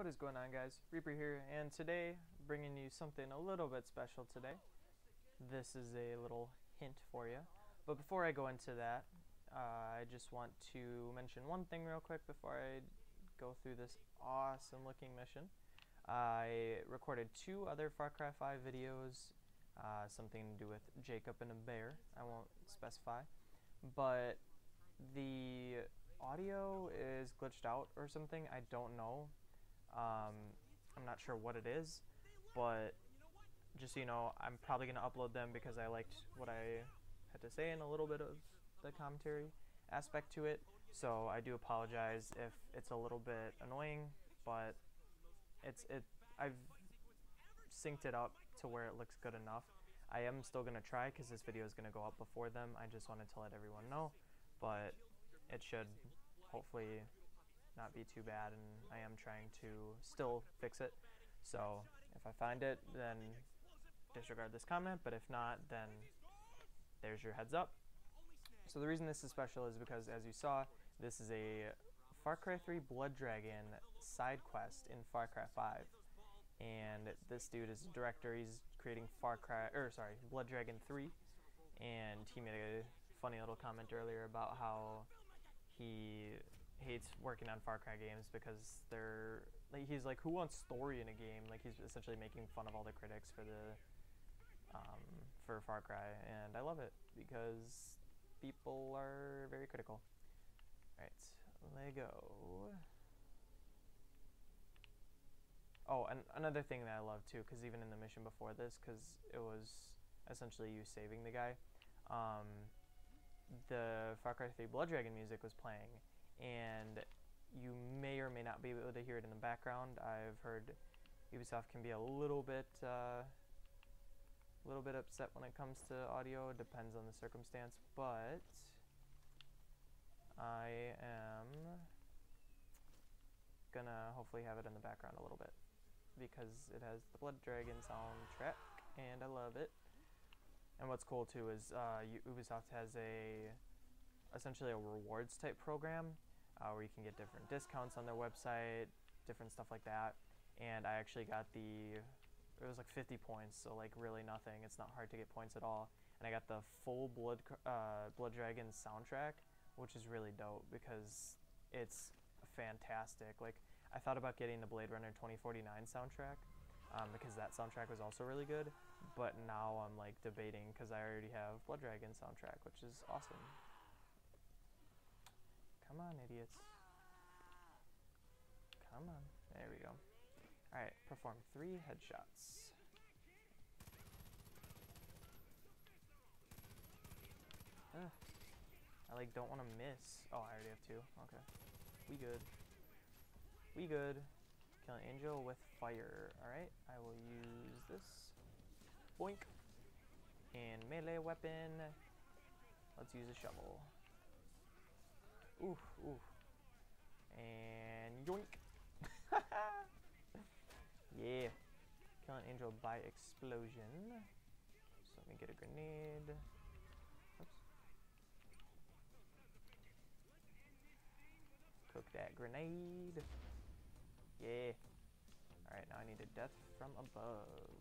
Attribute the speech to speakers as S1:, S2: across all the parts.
S1: What is going on, guys? Reaper here, and today bringing you something a little bit special today. This is a little hint for you. But before I go into that, I just want to mention one thing real quick before I go through this awesome looking mission. I recorded 2 other Far Cry 5 videos, something to do with Jacob and a bear. I won't specify, but the audio is glitched out or something. I don't know. I'm not sure what it is, but just so you know, I'm probably going to upload them because I liked what I had to say and a little bit of the commentary aspect to it. So I do apologize if it's a little bit annoying, but I've synced it up to where it looks good enough. I am still going to try because this video is going to go up before them. I just wanted to let everyone know, but it should hopefully not be too bad, and I am trying to still fix it. So if I find it, then disregard this comment, but if not, then there's your heads up. So the reason this is special is because, as you saw, this is a Far Cry 3 Blood Dragon side quest in Far Cry 5, and this dude is a director. He's creating Blood Dragon 3, and he made a funny little comment earlier about how he hates working on Far Cry games because they're like, he's like, who wants story in a game? Like, he's essentially making fun of all the critics for the for Far Cry, and I love it because people are very critical. Alright, Lego. Oh, and another thing that I love too, because even in the mission before this, because it was essentially you saving the guy, the Far Cry 3 Blood Dragon music was playing, and you may or may not be able to hear it in the background. I've heard Ubisoft can be a little bit upset when it comes to audio. It depends on the circumstance, but I am gonna hopefully have it in the background a little bit because it has the Blood Dragon soundtrack, and I love it. And what's cool too is Ubisoft has essentially a rewards type program where you can get different discounts on their website, different stuff like that. And I actually got it was like 50 points, so like really nothing. It's not hard to get points at all. And I got the full Blood Dragon soundtrack, which is really dope because it's fantastic. Like, I thought about getting the Blade Runner 2049 soundtrack because that soundtrack was also really good, but now I'm like debating because I already have Blood Dragon soundtrack, which is awesome. Come on, idiots. Come on. There we go. Alright, perform 3 headshots. Ugh. I like don't want to miss. Oh, I already have 2. Okay. We good. We good. Kill an angel with fire. Alright, I will use this. Boink. And melee weapon. Let's use a shovel. Ooh, ooh. And yoink. Yeah. Kill an angel by explosion. So let me get a grenade. Oops. Cook that grenade. Yeah. Alright, now I need a death from above.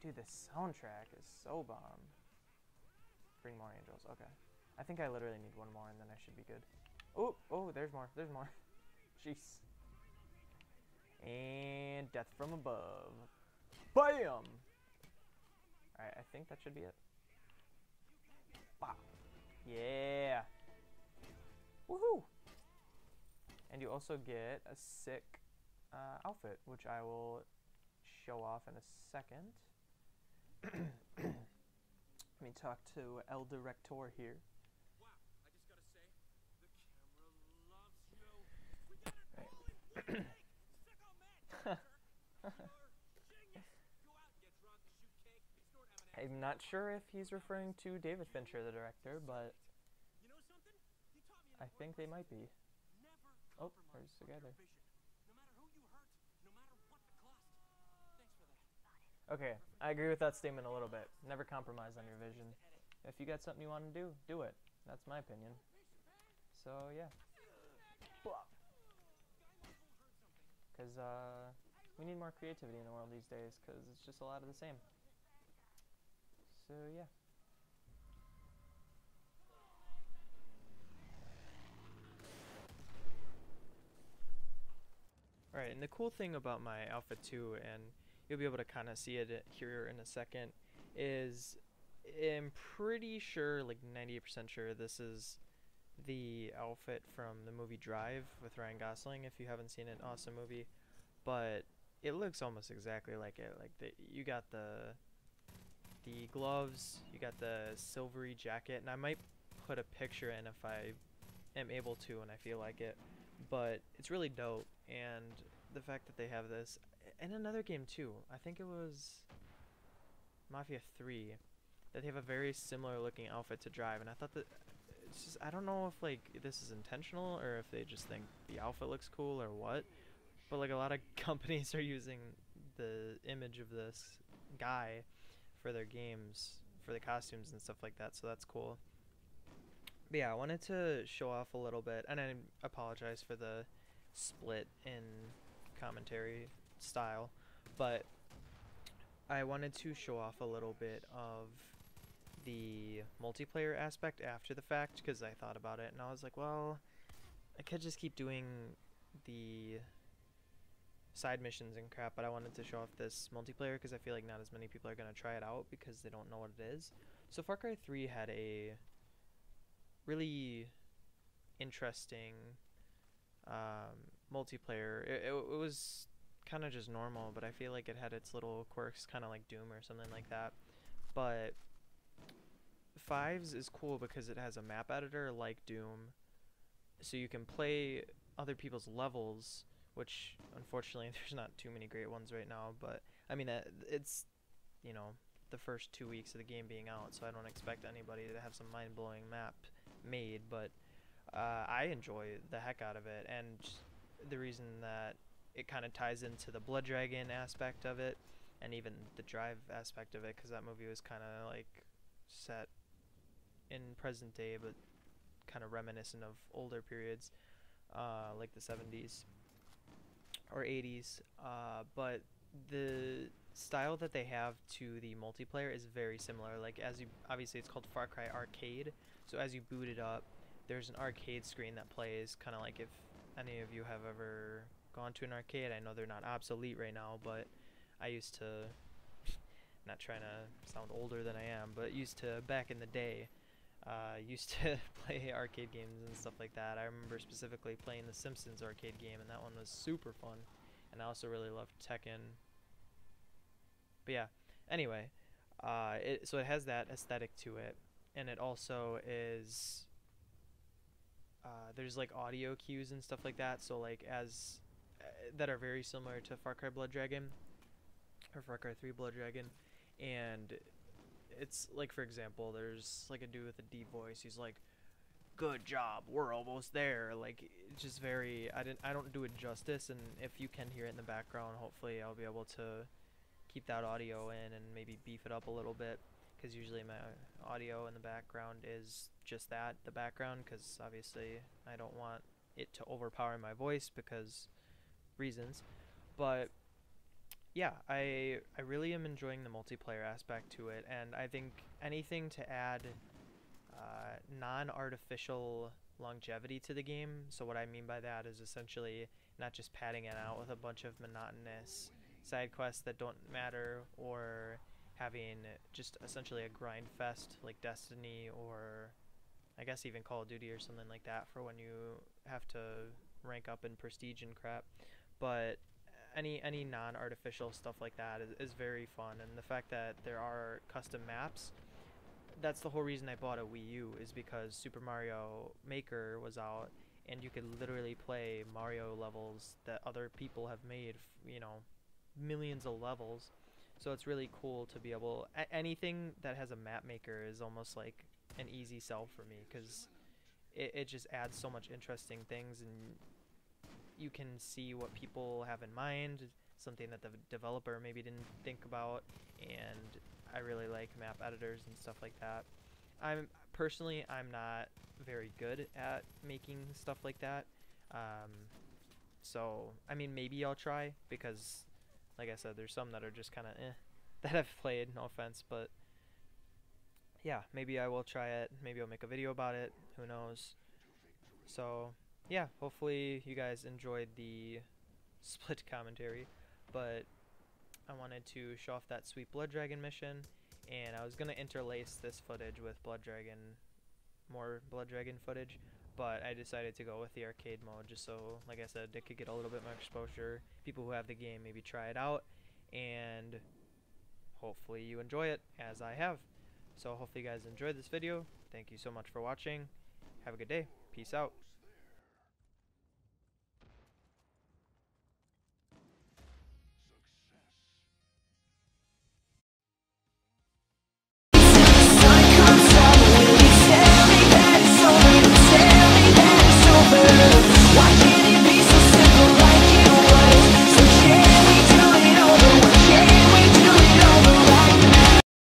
S1: Dude, the soundtrack is so bomb. Bring more angels. Okay. I think I literally need 1 more and then I should be good. Oh, oh, there's more. There's more. Jeez. And death from above. BAM! Alright, I think that should be it. Bah. Yeah. Woohoo! And you also get a sick outfit, which I will show off in a second. Let me talk to El Director here.
S2: Wow, I just gotta say, the camera loves you. We got it. Right. Sicko man. Genius. Go out and get drunk, shoot cake, snort M&Ms.
S1: I'm not sure if he's referring to David Fincher, the director, but
S2: you know something? He taught me
S1: I think they might be. Oh, there's the guy there.
S2: No matter who you hurt, no matter what the cost. Thanks for that.
S1: Okay, I agree with that statement a little bit. Never compromise on your vision. If you got something you want to do it. That's my opinion. So, yeah. Because because we need more creativity in the world these days, because it's just a lot of the same. So yeah. Alright, and the cool thing about my outfit too, and you'll be able to kind of see it here in a second, is I'm pretty sure, like 98% sure, this is the outfit from the movie Drive with Ryan Gosling. If you haven't seen it, awesome movie. But it looks almost exactly like it. Like you got the gloves, you got the silvery jacket, and I might put a picture in if I am able to and I feel like it. But it's really dope, and the fact that they have this in another game too. I think it was Mafia 3 that they have a very similar looking outfit to Drive, and I thought that it's just, I don't know if like this is intentional or if they just think the outfit looks cool or what, but like a lot of companies are using the image of this guy for their games, for the costumes and stuff like that, so that's cool. But yeah, I wanted to show off a little bit, and I apologize for the split in commentary style, but I wanted to show off a little bit of the multiplayer aspect after the fact, because I thought about it and I was like, well, I could just keep doing the side missions and crap, but I wanted to show off this multiplayer because I feel like not as many people are going to try it out because they don't know what it is. So Far Cry 3 had a really interesting multiplayer. It was kind of just normal, but I feel like it had its little quirks, kind of like Doom or something like that. But Fives is cool because it has a map editor like Doom, so you can play other people's levels, which unfortunately there's not too many great ones right now, but I mean it's, you know, the first 2 weeks of the game being out, so I don't expect anybody to have some mind-blowing map made, but I enjoy the heck out of it, and the reason that it kind of ties into the Blood Dragon aspect of it, and even the Drive aspect of it, because that movie was kind of like set in present day, but kind of reminiscent of older periods, like the 70s or 80s, but the style that they have to the multiplayer is very similar. Like, as you, obviously it's called Far Cry Arcade, so as you boot it up, there's an arcade screen that plays, kind of like if any of you have ever gone to an arcade. I know they're not obsolete right now, but I used to, not trying to sound older than I am, but used to, back in the day, used to play arcade games and stuff like that. I remember specifically playing the Simpsons arcade game, and that one was super fun. And I also really loved Tekken. But yeah, anyway, so it has that aesthetic to it, and it also is, there's like audio cues and stuff like that, so like as that are very similar to Far Cry Blood Dragon, or Far Cry 3 Blood Dragon, and it's like, for example, there's like a dude with a deep voice. He's like, "Good job, we're almost there." Like, it's just very, I don't do it justice, and if you can hear it in the background, hopefully I'll be able to keep that audio in and maybe beef it up a little bit, because usually my audio in the background is just that, the background, because obviously I don't want it to overpower my voice because reasons. But yeah, I really am enjoying the multiplayer aspect to it, and I think anything to add non-artificial longevity to the game. So what I mean by that is essentially not just padding it out with a bunch of monotonous side quests that don't matter, or having just essentially a grind fest like Destiny, or I guess even Call of Duty or something like that, for when you have to rank up in prestige and crap. But any non-artificial stuff like that is very fun, and the fact that there are custom maps, that's the whole reason I bought a Wii U, is because Super Mario Maker was out, and you could literally play Mario levels that other people have made, you know, millions of levels. So it's really cool to be able, anything that has a map maker is almost like an easy sell for me, because it just adds so much interesting things, and you can see what people have in mind, something that the developer maybe didn't think about, and I really like map editors and stuff like that. I'm not very good at making stuff like that, So, I mean, maybe I'll try, because, like I said, there's some that are just kind of that I've played, no offense, but yeah, maybe I will try it. Maybe I'll make a video about it. Who knows? So, yeah, hopefully you guys enjoyed the split commentary, but I wanted to show off that sweet Blood Dragon mission, and I was going to interlace this footage with more Blood Dragon footage, but I decided to go with the arcade mode just so, like I said, it could get a little bit more exposure. People who have the game maybe try it out, and hopefully you enjoy it as I have. So hopefully you guys enjoyed this video. Thank you so much for watching. Have a good day. Peace out.